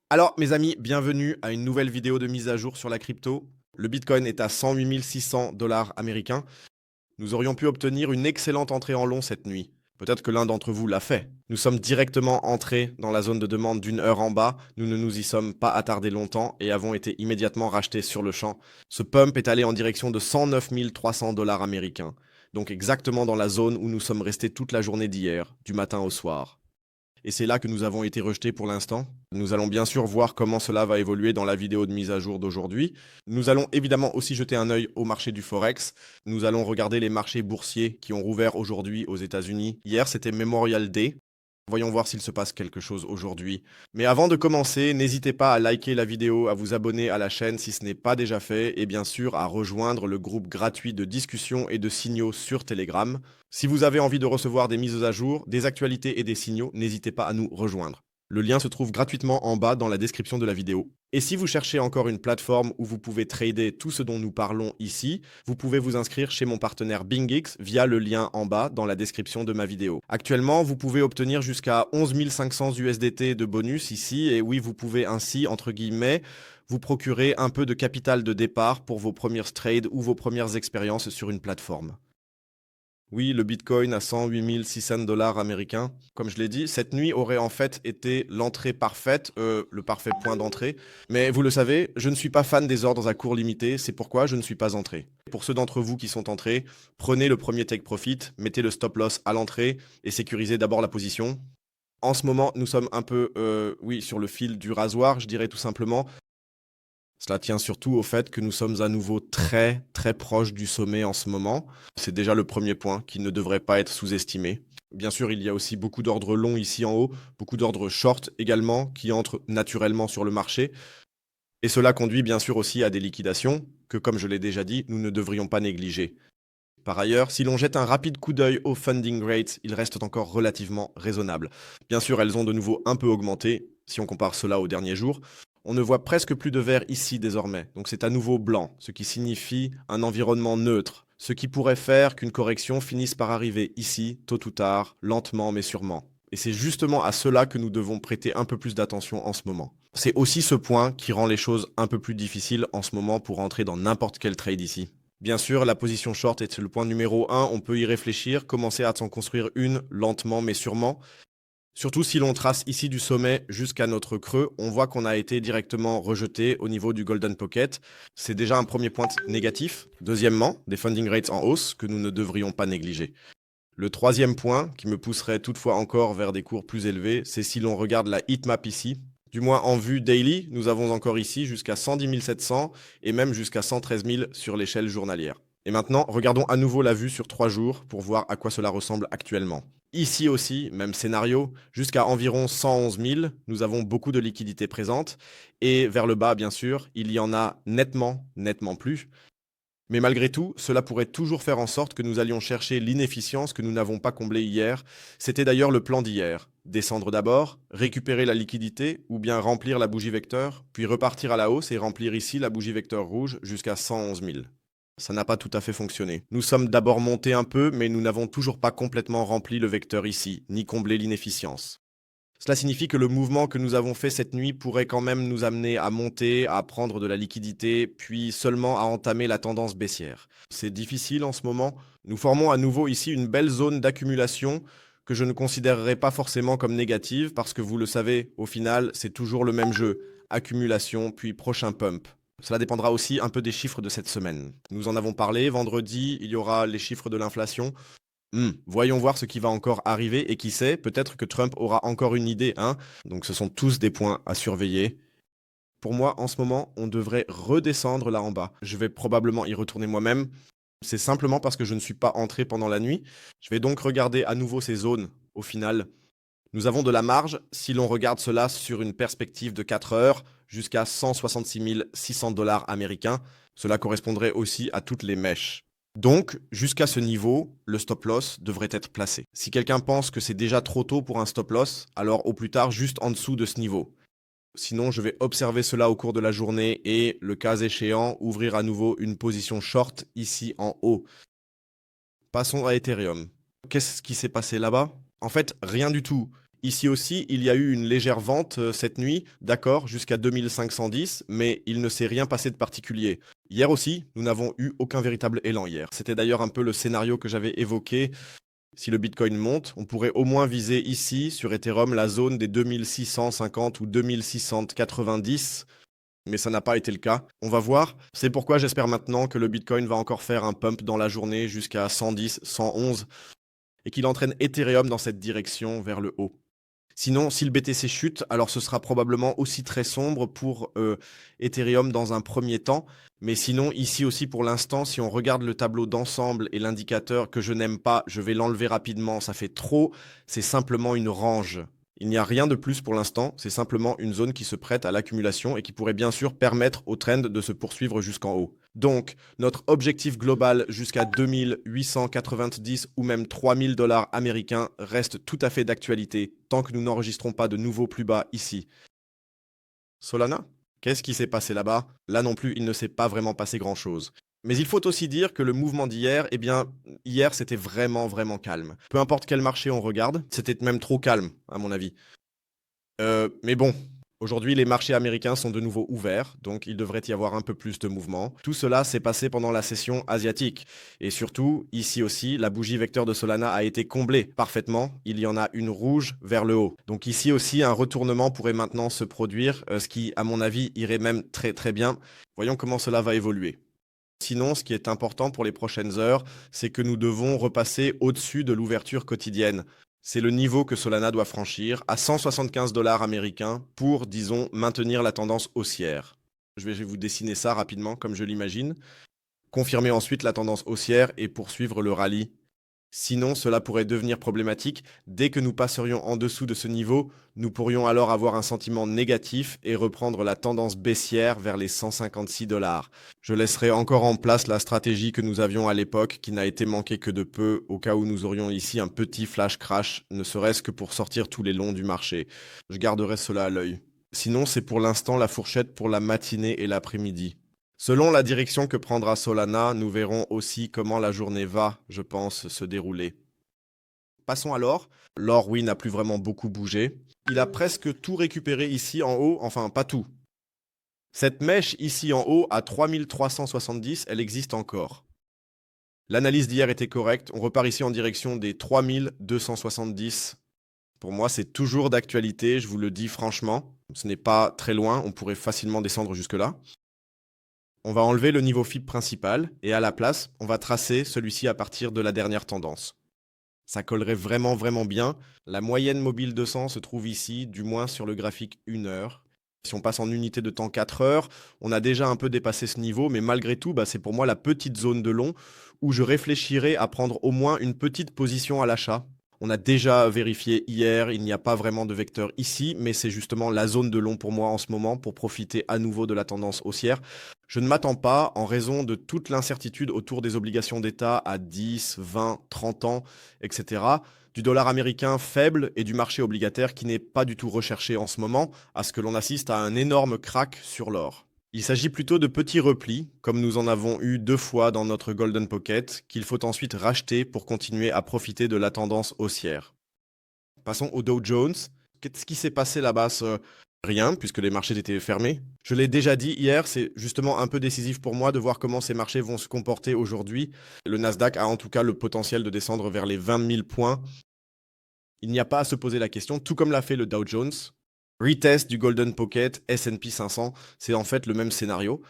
Alors, mes amis, bienvenue à une nouvelle vidéo de mise à jour sur la crypto. Le Bitcoin est à 108 600 dollars américains. Nous aurions pu obtenir une excellente entrée en long cette nuit. Peut-être que l'un d'entre vous l'a fait. Nous sommes directement entrés dans la zone de demande d'une heure en bas. Nous ne nous y sommes pas attardés longtemps et avons été immédiatement rachetés sur le champ. Ce pump est allé en direction de 109 300 dollars américains. Donc exactement dans la zone où nous sommes restés toute la journée d'hier, du matin au soir. Et c'est là que nous avons été rejetés pour l'instant. Nous allons bien sûr voir comment cela va évoluer dans la vidéo de mise à jour d'aujourd'hui. Nous allons évidemment aussi jeter un œil au marché du Forex. Nous allons regarder les marchés boursiers qui ont rouvert aujourd'hui aux États-Unis. Hier, c'était Memorial Day. Voyons voir s'il se passe quelque chose aujourd'hui. Mais avant de commencer, n'hésitez pas à liker la vidéo, à vous abonner à la chaîne si ce n'est pas déjà fait, et bien sûr à rejoindre le groupe gratuit de discussion et de signaux sur Telegram. Si vous avez envie de recevoir des mises à jour, des actualités et des signaux, n'hésitez pas à nous rejoindre. Le lien se trouve gratuitement en bas dans la description de la vidéo. Et si vous cherchez encore une plateforme où vous pouvez trader tout ce dont nous parlons ici, vous pouvez vous inscrire chez mon partenaire BingX via le lien en bas dans la description de ma vidéo. Actuellement, vous pouvez obtenir jusqu'à 11 500 USDT de bonus ici, et oui, vous pouvez ainsi, entre guillemets, vous procurer un peu de capital de départ pour vos premières trades ou vos premières expériences sur une plateforme. Oui, le Bitcoin à 108 600 dollars américains. Comme je l'ai dit, cette nuit aurait en fait été l'entrée parfaite, le parfait point d'entrée. Mais vous le savez, je ne suis pas fan des ordres à cours limité, c'est pourquoi je ne suis pas entré. Pour ceux d'entre vous qui sont entrés, prenez le premier take profit, mettez le stop loss à l'entrée et sécurisez d'abord la position. En ce moment, nous sommes un peu, oui, sur le fil du rasoir, je dirais tout simplement. Cela tient surtout au fait que nous sommes à nouveau très très proches du sommet en ce moment. C'est déjà le premier point qui ne devrait pas être sous-estimé. Bien sûr, il y a aussi beaucoup d'ordres longs ici en haut, beaucoup d'ordres short également qui entrent naturellement sur le marché. Et cela conduit bien sûr aussi à des liquidations que, comme je l'ai déjà dit, nous ne devrions pas négliger. Par ailleurs, si l'on jette un rapide coup d'œil aux funding rates, ils restent encore relativement raisonnables. Bien sûr, elles ont de nouveau un peu augmenté, si on compare cela aux derniers jours. On ne voit presque plus de vert ici désormais, donc c'est à nouveau blanc, ce qui signifie un environnement neutre, ce qui pourrait faire qu'une correction finisse par arriver ici, tôt ou tard, lentement mais sûrement. Et c'est justement à cela que nous devons prêter un peu plus d'attention en ce moment. C'est aussi ce point qui rend les choses un peu plus difficiles en ce moment pour entrer dans n'importe quel trade ici. Bien sûr, la position short est le point numéro 1, on peut y réfléchir, commencer à s'en construire une lentement mais sûrement. Surtout si l'on trace ici du sommet jusqu'à notre creux, on voit qu'on a été directement rejeté au niveau du Golden Pocket. C'est déjà un premier point négatif. Deuxièmement, des funding rates en hausse que nous ne devrions pas négliger. Le troisième point, qui me pousserait toutefois encore vers des cours plus élevés, c'est si l'on regarde la heatmap ici. Du moins en vue daily, nous avons encore ici jusqu'à 110 700 et même jusqu'à 113 000 sur l'échelle journalière. Et maintenant, regardons à nouveau la vue sur 3 jours pour voir à quoi cela ressemble actuellement. Ici aussi, même scénario, jusqu'à environ 111 000, nous avons beaucoup de liquidités présentes. Et vers le bas, bien sûr, il y en a nettement plus. Mais malgré tout, cela pourrait toujours faire en sorte que nous allions chercher l'inefficience que nous n'avons pas comblée hier. C'était d'ailleurs le plan d'hier. Descendre d'abord, récupérer la liquidité ou bien remplir la bougie vecteur, puis repartir à la hausse et remplir ici la bougie vecteur rouge jusqu'à 111 000. Ça n'a pas tout à fait fonctionné. Nous sommes d'abord montés un peu, mais nous n'avons toujours pas complètement rempli le vecteur ici, ni comblé l'inefficience. Cela signifie que le mouvement que nous avons fait cette nuit pourrait quand même nous amener à monter, à prendre de la liquidité, puis seulement à entamer la tendance baissière. C'est difficile en ce moment. Nous formons à nouveau ici une belle zone d'accumulation que je ne considérerais pas forcément comme négative parce que vous le savez, au final, c'est toujours le même jeu. Accumulation, puis prochain pump. Cela dépendra aussi un peu des chiffres de cette semaine. Nous en avons parlé, vendredi, il y aura les chiffres de l'inflation. Voyons voir ce qui va encore arriver et qui sait, peut-être que Trump aura encore une idée, hein. Donc ce sont tous des points à surveiller. Pour moi, en ce moment, on devrait redescendre là en bas. Je vais probablement y retourner moi-même. C'est simplement parce que je ne suis pas entré pendant la nuit. Je vais donc regarder à nouveau ces zones au final. Nous avons de la marge si l'on regarde cela sur une perspective de 4 heures jusqu'à 166 600 dollars américains. Cela correspondrait aussi à toutes les mèches. Donc, jusqu'à ce niveau, le stop loss devrait être placé. Si quelqu'un pense que c'est déjà trop tôt pour un stop loss, alors au plus tard juste en dessous de ce niveau. Sinon, je vais observer cela au cours de la journée et, le cas échéant, ouvrir à nouveau une position short ici en haut. Passons à Ethereum. Qu'est-ce qui s'est passé là-bas? En fait, rien du tout. Ici aussi, il y a eu une légère vente cette nuit, d'accord, jusqu'à 2510, mais il ne s'est rien passé de particulier. Hier aussi, nous n'avons eu aucun véritable élan hier. C'était d'ailleurs un peu le scénario que j'avais évoqué. Si le Bitcoin monte, on pourrait au moins viser ici, sur Ethereum, la zone des 2650 ou 2690, mais ça n'a pas été le cas. On va voir. C'est pourquoi j'espère maintenant que le Bitcoin va encore faire un pump dans la journée jusqu'à 110, 111, et qu'il entraîne Ethereum dans cette direction vers le haut. Sinon, si le BTC chute, alors ce sera probablement aussi très sombre pour Ethereum dans un premier temps. Mais sinon, ici aussi pour l'instant, si on regarde le tableau d'ensemble et l'indicateur que je n'aime pas, je vais l'enlever rapidement, ça fait trop, c'est simplement une range. Il n'y a rien de plus pour l'instant, c'est simplement une zone qui se prête à l'accumulation et qui pourrait bien sûr permettre au trend de se poursuivre jusqu'en haut. Donc, notre objectif global jusqu'à 2890 ou même 3000 dollars américains reste tout à fait d'actualité tant que nous n'enregistrons pas de nouveaux plus bas ici. Solana? Qu'est-ce qui s'est passé là-bas? Là non plus, il ne s'est pas vraiment passé grand-chose. Mais il faut aussi dire que le mouvement d'hier, eh bien, hier c'était vraiment vraiment calme. Peu importe quel marché on regarde, c'était même trop calme, à mon avis. Mais bon, aujourd'hui les marchés américains sont de nouveau ouverts, donc il devrait y avoir un peu plus de mouvement. Tout cela s'est passé pendant la session asiatique. Et surtout, ici aussi, la bougie vecteur de Solana a été comblée parfaitement. Il y en a une rouge vers le haut. Donc ici aussi, un retournement pourrait maintenant se produire, ce qui, à mon avis, irait même très très bien. Voyons comment cela va évoluer. Sinon, ce qui est important pour les prochaines heures, c'est que nous devons repasser au-dessus de l'ouverture quotidienne. C'est le niveau que Solana doit franchir à 175 dollars américains pour, disons, maintenir la tendance haussière. Je vais vous dessiner ça rapidement comme je l'imagine. Confirmer ensuite la tendance haussière et poursuivre le rallye. Sinon, cela pourrait devenir problématique. Dès que nous passerions en dessous de ce niveau, nous pourrions alors avoir un sentiment négatif et reprendre la tendance baissière vers les 156 dollars. Je laisserai encore en place la stratégie que nous avions à l'époque, qui n'a été manquée que de peu, au cas où nous aurions ici un petit flash crash, ne serait-ce que pour sortir tous les longs du marché. Je garderai cela à l'œil. Sinon, c'est pour l'instant la fourchette pour la matinée et l'après-midi. Selon la direction que prendra Solana, nous verrons aussi comment la journée va, je pense, se dérouler. Passons à l'or. L'or, oui, n'a plus vraiment beaucoup bougé. Il a presque tout récupéré ici en haut, enfin pas tout. Cette mèche ici en haut à 3370, elle existe encore. L'analyse d'hier était correcte, on repart ici en direction des 3270. Pour moi, c'est toujours d'actualité, je vous le dis franchement. Ce n'est pas très loin, on pourrait facilement descendre jusque-là. On va enlever le niveau FIB principal et à la place, on va tracer celui-ci à partir de la dernière tendance. Ça collerait vraiment vraiment bien. La moyenne mobile 200 se trouve ici, du moins sur le graphique 1 heure. Si on passe en unité de temps 4 heures, on a déjà un peu dépassé ce niveau, mais malgré tout, c'est pour moi la petite zone de long où je réfléchirais à prendre au moins une petite position à l'achat. On a déjà vérifié hier, il n'y a pas vraiment de vecteur ici, mais c'est justement la zone de long pour moi en ce moment pour profiter à nouveau de la tendance haussière. Je ne m'attends pas, en raison de toute l'incertitude autour des obligations d'État à 10, 20, 30 ans, etc., du dollar américain faible et du marché obligataire qui n'est pas du tout recherché en ce moment, à ce que l'on assiste à un énorme crack sur l'or. Il s'agit plutôt de petits replis, comme nous en avons eu 2 fois dans notre Golden Pocket, qu'il faut ensuite racheter pour continuer à profiter de la tendance haussière. Passons au Dow Jones. Qu'est-ce qui s'est passé là-bas? Rien, puisque les marchés étaient fermés. Je l'ai déjà dit hier, c'est justement un peu décisif pour moi de voir comment ces marchés vont se comporter aujourd'hui. Le Nasdaq a en tout cas le potentiel de descendre vers les 20 000 points. Il n'y a pas à se poser la question, tout comme l'a fait le Dow Jones. Retest du Golden Pocket, S&P 500, c'est en fait le même scénario.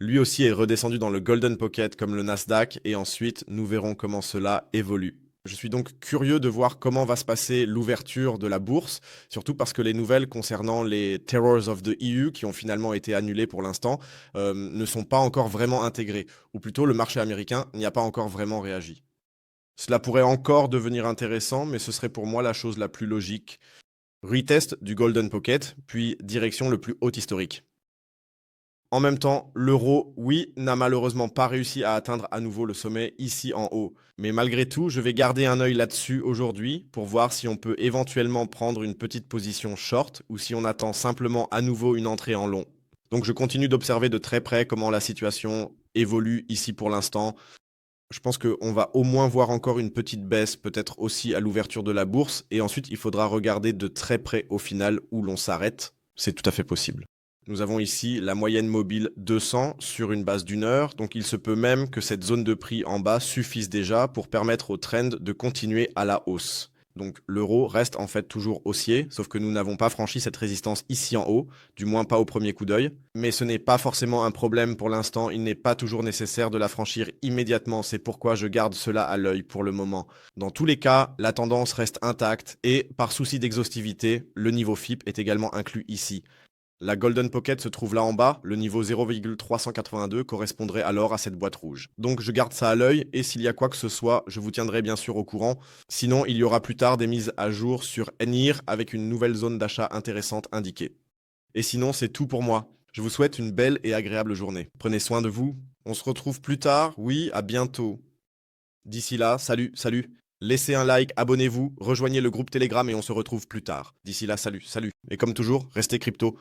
Lui aussi est redescendu dans le Golden Pocket comme le Nasdaq et ensuite nous verrons comment cela évolue. Je suis donc curieux de voir comment va se passer l'ouverture de la bourse, surtout parce que les nouvelles concernant les Terrors of the EU, qui ont finalement été annulées pour l'instant, ne sont pas encore vraiment intégrées, ou plutôt le marché américain n'y a pas encore vraiment réagi. Cela pourrait encore devenir intéressant, mais ce serait pour moi la chose la plus logique. Retest du Golden Pocket, puis direction le plus haut historique. En même temps, l'euro, oui, n'a malheureusement pas réussi à atteindre à nouveau le sommet ici en haut. Mais malgré tout, je vais garder un œil là-dessus aujourd'hui pour voir si on peut éventuellement prendre une petite position short ou si on attend simplement à nouveau une entrée en long. Donc je continue d'observer de très près comment la situation évolue ici pour l'instant. Je pense qu'on va au moins voir encore une petite baisse, peut-être aussi à l'ouverture de la bourse, et ensuite il faudra regarder de très près au final où l'on s'arrête. C'est tout à fait possible. Nous avons ici la moyenne mobile 200 sur une base d'une heure, donc il se peut même que cette zone de prix en bas suffise déjà pour permettre au trend de continuer à la hausse. Donc l'euro reste en fait toujours haussier, sauf que nous n'avons pas franchi cette résistance ici en haut, du moins pas au premier coup d'œil. Mais ce n'est pas forcément un problème pour l'instant, il n'est pas toujours nécessaire de la franchir immédiatement, c'est pourquoi je garde cela à l'œil pour le moment. Dans tous les cas, la tendance reste intacte et, par souci d'exhaustivité, le niveau FIP est également inclus ici. La Golden Pocket se trouve là en bas, le niveau 0,382 correspondrait alors à cette boîte rouge. Donc je garde ça à l'œil et s'il y a quoi que ce soit, je vous tiendrai bien sûr au courant. Sinon, il y aura plus tard des mises à jour sur NIR avec une nouvelle zone d'achat intéressante indiquée. Et sinon, c'est tout pour moi. Je vous souhaite une belle et agréable journée. Prenez soin de vous. On se retrouve plus tard. Oui, à bientôt. D'ici là, salut, salut. Laissez un like, abonnez-vous, rejoignez le groupe Telegram et on se retrouve plus tard. D'ici là, salut, salut. Et comme toujours, restez crypto.